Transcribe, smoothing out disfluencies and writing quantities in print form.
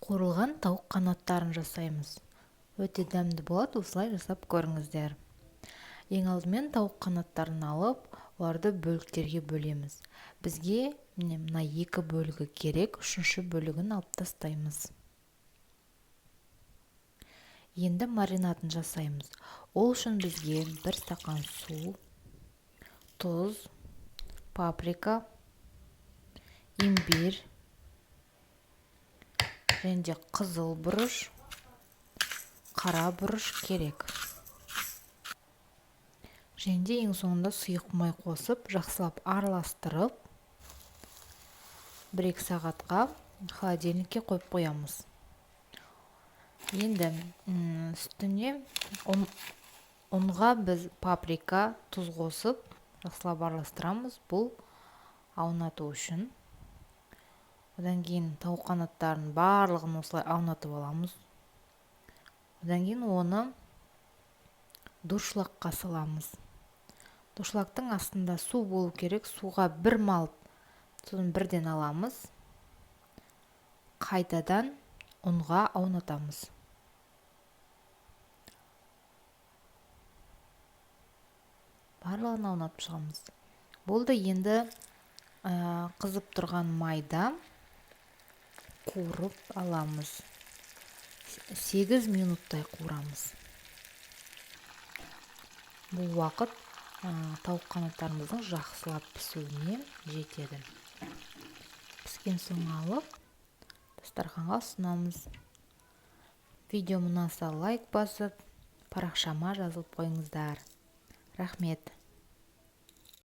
Қуырылған тауық қанаттарын жасаймыз. Өте дәмді болады, осылай жасап көріңіздер. Ең алдымен тауық қанаттарын алып, оларды бөліктерге бөлеміз. Бізге мына екі бөлігі керек, үшінші бөлігін алып тастаймыз. Енді маринадын жасаймыз. Ол үшін бізге 1 стақан су, тұз, паприка, имбирь және қызыл бұрыш, қара бұрыш керек. Және ең соңында сұйық май қосып, жақсылап араластырып, 1-2 сағатқа холодильникке қойып қоямыз. Енді үстіне ұнға біз паприка, тұз қосып, жақсылап араластырамыз. Бұл аунату үшін. Одан кейін тауық қанаттарын барлығын осылай аунатып аламыз. Одан кейін оны дұршылаққа саламыз. Дұршылақтың астында су болу керек. Суға бір малып, сосын бірден аламыз. Қайтадан ұнға аунатамыз. Барлығын аунатып шығамыз. Болды, енді қызып тұрған майда қуырып аламыз. 8 минуттай қуырамыз. Бұл уақыт тауық қанаттарымыздың жақсылап пісуіне жетеді. Піскен соң алып, дастарханға ұсынамыз. Видео ұнаса лайк басып, парақшама жазылып қойыңыздар. Рахмет.